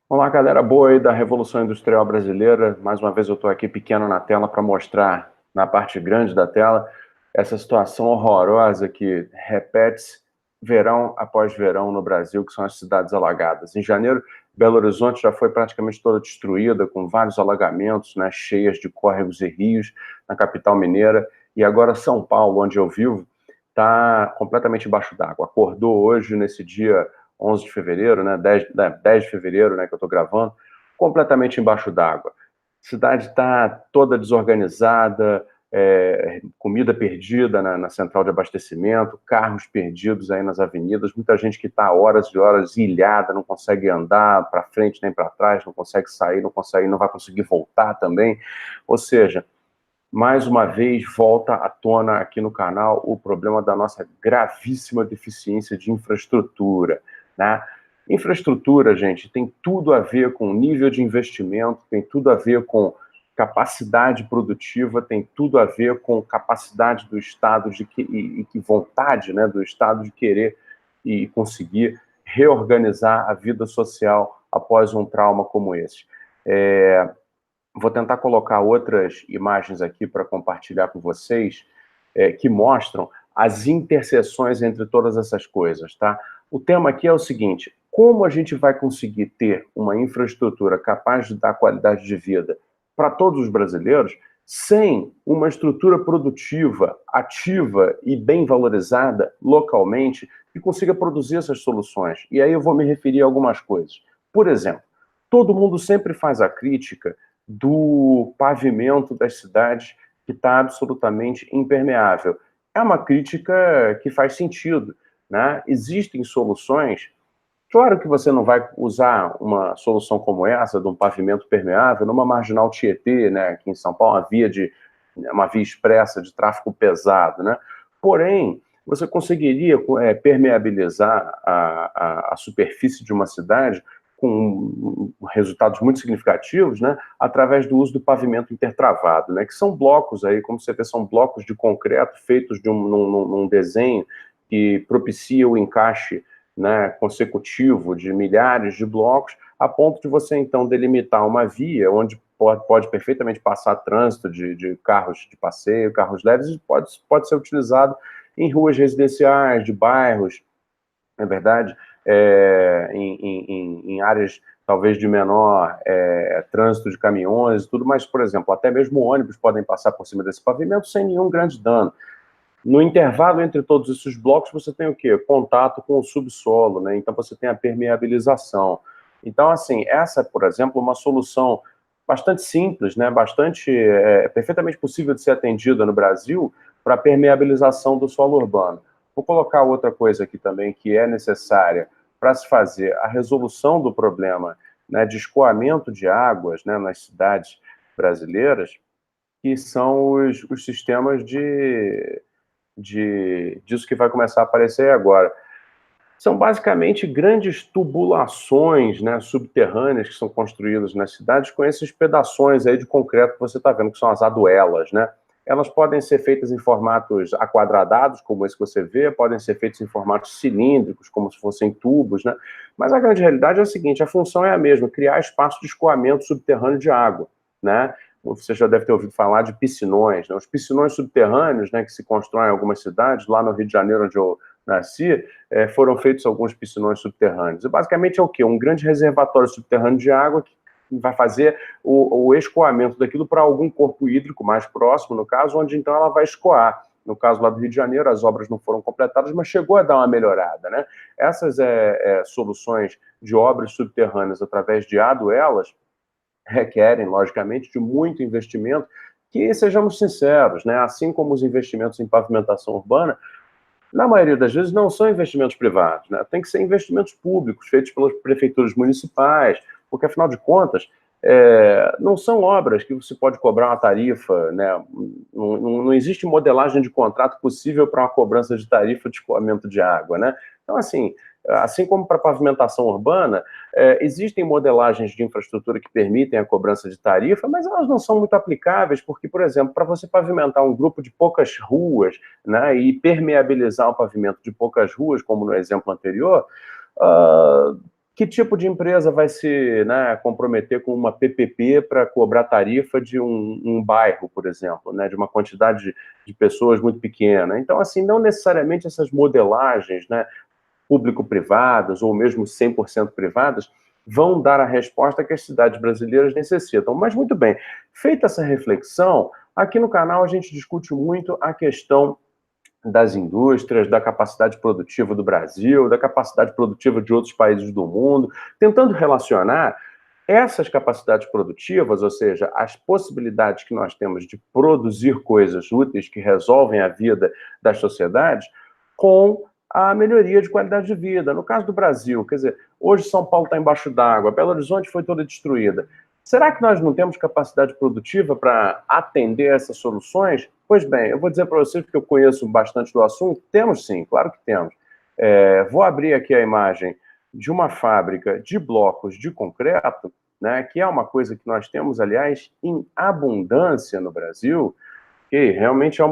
Olá, galera boa aí da Revolução Industrial Brasileira. Mais uma vez eu estou aqui pequeno na tela para mostrar na parte grande da tela essa situação horrorosa que repete-se verão após verão no Brasil, que são as cidades alagadas. Em janeiro, Belo Horizonte já foi praticamente toda destruída, com vários alagamentos, né, cheias de córregos e rios na capital mineira. E agora São Paulo, onde eu vivo, está completamente embaixo d'água. Acordou hoje, nesse dia 11 de fevereiro, né, 10 de fevereiro, né, que eu estou gravando, completamente embaixo d'água. A cidade está toda desorganizada, comida perdida na central de abastecimento, carros perdidos aí nas avenidas, muita gente que está horas e horas ilhada, não consegue andar para frente nem para trás, não consegue sair, não vai conseguir voltar também. Ou seja, mais uma vez volta à tona aqui no canal o problema da nossa gravíssima deficiência de infraestrutura, né? Infraestrutura, gente, tem tudo a ver com nível de investimento, tem tudo a ver com capacidade produtiva, tem tudo a ver com capacidade do Estado e vontade, né, do Estado de querer e conseguir reorganizar a vida social após um trauma como esse. Vou tentar colocar outras imagens aqui para compartilhar com vocês, que mostram as interseções entre todas essas coisas, tá? O tema aqui é o seguinte: como a gente vai conseguir ter uma infraestrutura capaz de dar qualidade de vida para todos os brasileiros sem uma estrutura produtiva, ativa e bem valorizada localmente que consiga produzir essas soluções? E aí eu vou me referir a algumas coisas. Por exemplo, todo mundo sempre faz a crítica do pavimento das cidades que está absolutamente impermeável. É uma crítica que faz sentido, né? Existem soluções. Claro que você não vai usar uma solução como essa, de um pavimento permeável, numa marginal Tietê, né? Aqui em São Paulo, uma via expressa de tráfego pesado, né? Porém, você conseguiria permeabilizar a superfície de uma cidade com resultados muito significativos, né, através do uso do pavimento intertravado, né, que são blocos aí, como você vê, são blocos de concreto feitos num desenho que propicia o encaixe, né, consecutivo de milhares de blocos, a ponto de você, então, delimitar uma via onde pode perfeitamente passar trânsito de carros de passeio, carros leves, e pode ser utilizado em ruas residenciais, de bairros, na verdade, em áreas talvez de menor trânsito de caminhões e tudo, mas, por exemplo, até mesmo ônibus podem passar por cima desse pavimento sem nenhum grande dano. No intervalo entre todos esses blocos, você tem o quê? Contato com o subsolo, né? Então você tem a permeabilização. Então, assim, essa, por exemplo, é uma solução bastante simples, né? Perfeitamente possível de ser atendida no Brasil para a permeabilização do solo urbano. Vou colocar outra coisa aqui também que é necessária para se fazer a resolução do problema, né, de escoamento de águas, né, nas cidades brasileiras, que são os sistemas disso que vai começar a aparecer agora. São basicamente grandes tubulações, né, subterrâneas que são construídas nas cidades com esses pedaços aí de concreto que você está vendo, que são as aduelas, né? Elas podem ser feitas em formatos aquadradados, como esse que você vê, podem ser feitas em formatos cilíndricos, como se fossem tubos, né? Mas a grande realidade é a seguinte: a função é a mesma, criar espaço de escoamento subterrâneo de água, né? Você já deve ter ouvido falar de piscinões, né? Os piscinões subterrâneos, né, que se constroem em algumas cidades, lá no Rio de Janeiro, onde eu nasci, foram feitos alguns piscinões subterrâneos. E basicamente é o quê? Um grande reservatório subterrâneo de água que vai fazer o escoamento daquilo para algum corpo hídrico mais próximo, no caso, onde então ela vai escoar. No caso lá do Rio de Janeiro, as obras não foram completadas, mas chegou a dar uma melhorada, né? Essas soluções de obras subterrâneas através de aduelas requerem, logicamente, de muito investimento, que, sejamos sinceros, né, assim como os investimentos em pavimentação urbana, na maioria das vezes não são investimentos privados, né? Tem que ser investimentos públicos, feitos pelas prefeituras municipais, porque, afinal de contas, não são obras que você pode cobrar uma tarifa, né? Não existe modelagem de contrato possível para uma cobrança de tarifa de escoamento de água, né? Então, assim como para pavimentação urbana, existem modelagens de infraestrutura que permitem a cobrança de tarifa, mas elas não são muito aplicáveis, porque, por exemplo, para você pavimentar um grupo de poucas ruas, né, e permeabilizar o pavimento de poucas ruas, como no exemplo anterior, Que tipo de empresa vai se, né, comprometer com uma PPP para cobrar tarifa de um bairro, por exemplo, né, de uma quantidade de pessoas muito pequena? Então, assim, não necessariamente essas modelagens, né, público-privadas ou mesmo 100% privadas vão dar a resposta que as cidades brasileiras necessitam. Mas, muito bem, feita essa reflexão, aqui no canal a gente discute muito a questão das indústrias, da capacidade produtiva do Brasil, da capacidade produtiva de outros países do mundo, tentando relacionar essas capacidades produtivas, ou seja, as possibilidades que nós temos de produzir coisas úteis que resolvem a vida das sociedades, com a melhoria de qualidade de vida. No caso do Brasil, quer dizer, hoje São Paulo está embaixo d'água, Belo Horizonte foi toda destruída. Será que nós não temos capacidade produtiva para atender essas soluções? Pois bem, eu vou dizer para vocês, porque eu conheço bastante do assunto, temos sim, claro que temos. Vou abrir aqui a imagem de uma fábrica de blocos de concreto, né, que é uma coisa que nós temos, aliás, em abundância no Brasil, que realmente é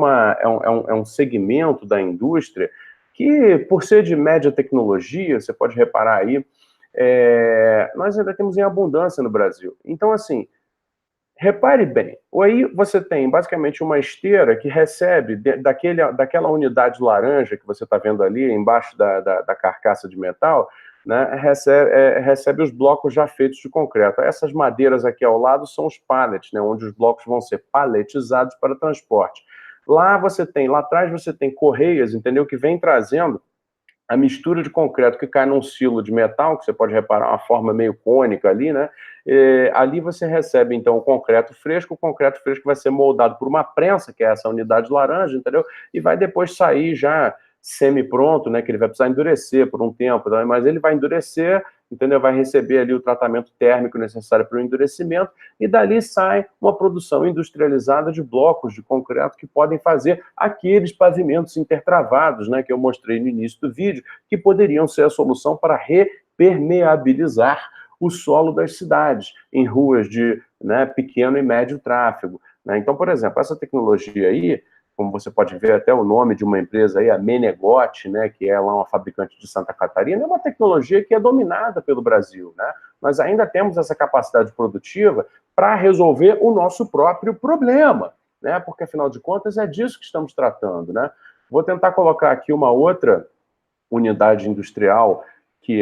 um segmento da indústria que, por ser de média tecnologia, você pode reparar aí, nós ainda temos em abundância no Brasil. Então, assim, repare bem, aí você tem basicamente uma esteira que recebe daquela unidade laranja que você está vendo ali, embaixo da carcaça de metal, né, recebe os blocos já feitos de concreto. Essas madeiras aqui ao lado são os pallets, né, onde os blocos vão ser paletizados para transporte. Lá atrás você tem correias, entendeu, que vem trazendo a mistura de concreto que cai num silo de metal, que você pode reparar uma forma meio cônica ali, né? Ali você recebe, então, o concreto fresco vai ser moldado por uma prensa, que é essa unidade laranja, entendeu? E vai depois sair já semi-pronto, né? Que ele vai precisar endurecer por um tempo, tá? Mas ele vai endurecer, entendeu? Vai receber ali o tratamento térmico necessário para o endurecimento, e dali sai uma produção industrializada de blocos de concreto que podem fazer aqueles pavimentos intertravados, né, que eu mostrei no início do vídeo, que poderiam ser a solução para repermeabilizar o solo das cidades, em ruas de, né, pequeno e médio tráfego, né? Então, por exemplo, essa tecnologia aí, como você pode ver até o nome de uma empresa aí, a Menegote, né, que é lá uma fabricante de Santa Catarina, é uma tecnologia que é dominada pelo Brasil, né? Nós ainda temos essa capacidade produtiva para resolver o nosso próprio problema, né? Porque, afinal de contas, é disso que estamos tratando, né? Vou tentar colocar aqui uma outra unidade industrial que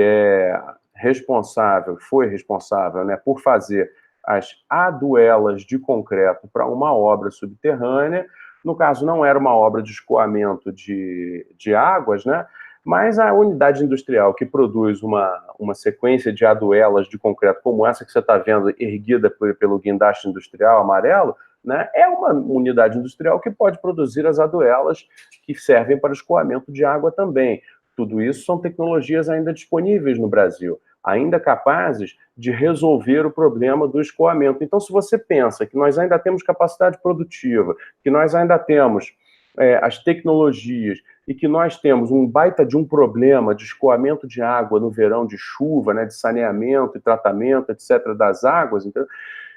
foi responsável, né, por fazer as aduelas de concreto para uma obra subterrânea. No caso, não era uma obra de escoamento de águas, né? Mas a unidade industrial que produz uma sequência de aduelas de concreto, como essa que você está vendo erguida pelo guindaste industrial amarelo, né, é uma unidade industrial que pode produzir as aduelas que servem para escoamento de água também. Tudo isso são tecnologias ainda disponíveis no Brasil, ainda capazes de resolver o problema do escoamento. Então, se você pensa que nós ainda temos capacidade produtiva, que nós ainda temos as tecnologias e que nós temos um baita de um problema de escoamento de água no verão de chuva, né, de saneamento e tratamento, etc., das águas, então,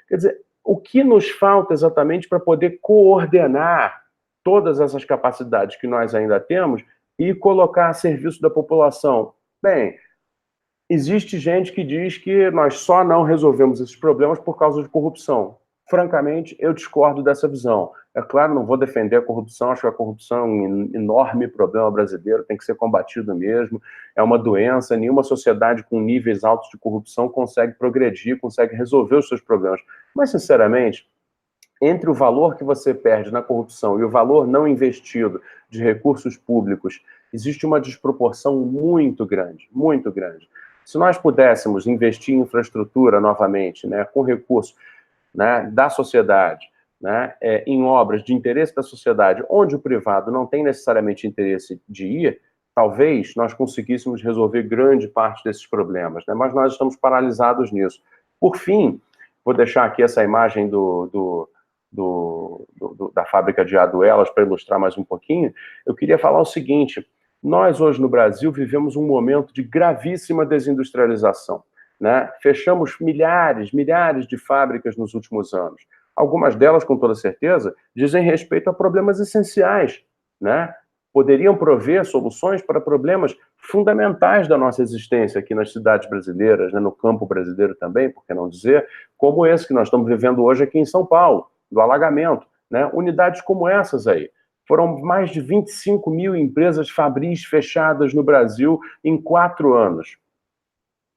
quer dizer, o que nos falta exatamente para poder coordenar todas essas capacidades que nós ainda temos e colocar a serviço da população? Bem, existe gente que diz que nós só não resolvemos esses problemas por causa de corrupção. Francamente, eu discordo dessa visão. É claro, não vou defender a corrupção, acho que a corrupção é um enorme problema brasileiro, tem que ser combatido mesmo, é uma doença, nenhuma sociedade com níveis altos de corrupção consegue progredir, consegue resolver os seus problemas. Mas, sinceramente, entre o valor que você perde na corrupção e o valor não investido de recursos públicos, existe uma desproporção muito grande, muito grande. Se nós pudéssemos investir em infraestrutura novamente, né, com recursos, né, da sociedade, né, em obras de interesse da sociedade, onde o privado não tem necessariamente interesse de ir, talvez nós conseguíssemos resolver grande parte desses problemas, né, mas nós estamos paralisados nisso. Por fim, vou deixar aqui essa imagem da fábrica de aduelas para ilustrar mais um pouquinho. Eu queria falar o seguinte: nós hoje no Brasil vivemos um momento de gravíssima desindustrialização, né? Fechamos milhares de fábricas nos últimos anos. Algumas delas, com toda certeza, dizem respeito a problemas essenciais, né? poderiam prover soluções para problemas fundamentais da nossa existência aqui nas cidades brasileiras, né, no campo brasileiro também, por que não dizer, como esse que nós estamos vivendo hoje aqui em São Paulo, do alagamento, né? Unidades como essas aí. Foram mais de 25 mil empresas fabris fechadas no Brasil em 4 anos.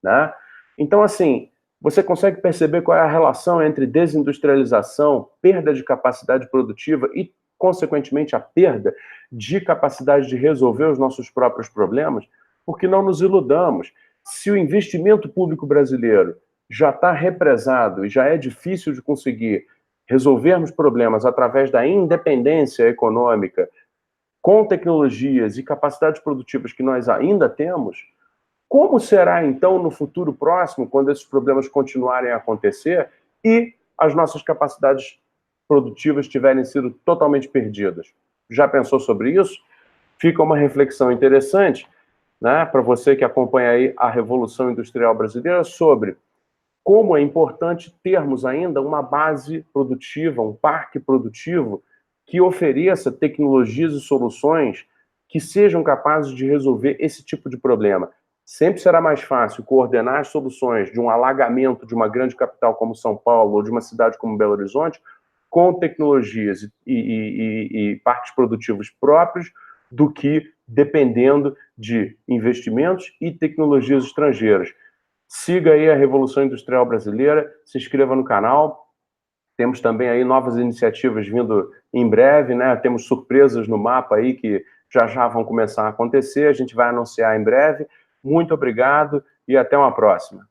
Né? Então, assim, você consegue perceber qual é a relação entre desindustrialização, perda de capacidade produtiva e, consequentemente, a perda de capacidade de resolver os nossos próprios problemas? Porque não nos iludamos. Se o investimento público brasileiro já está represado e já é difícil de conseguir resolvermos problemas através da independência econômica, com tecnologias e capacidades produtivas que nós ainda temos, como será, então, no futuro próximo, quando esses problemas continuarem a acontecer e as nossas capacidades produtivas tiverem sido totalmente perdidas? Já pensou sobre isso? Fica uma reflexão interessante, né, para você que acompanha aí a Revolução Industrial Brasileira, sobre como é importante termos ainda uma base produtiva, um parque produtivo que ofereça tecnologias e soluções que sejam capazes de resolver esse tipo de problema. Sempre será mais fácil coordenar as soluções de um alagamento de uma grande capital como São Paulo ou de uma cidade como Belo Horizonte com tecnologias e parques produtivos próprios do que dependendo de investimentos e tecnologias estrangeiras. Siga aí a Revolução Industrial Brasileira, se inscreva no canal. Temos também aí novas iniciativas vindo em breve, né? Temos surpresas no mapa aí que já vão começar a acontecer. A gente vai anunciar em breve. Muito obrigado e até uma próxima.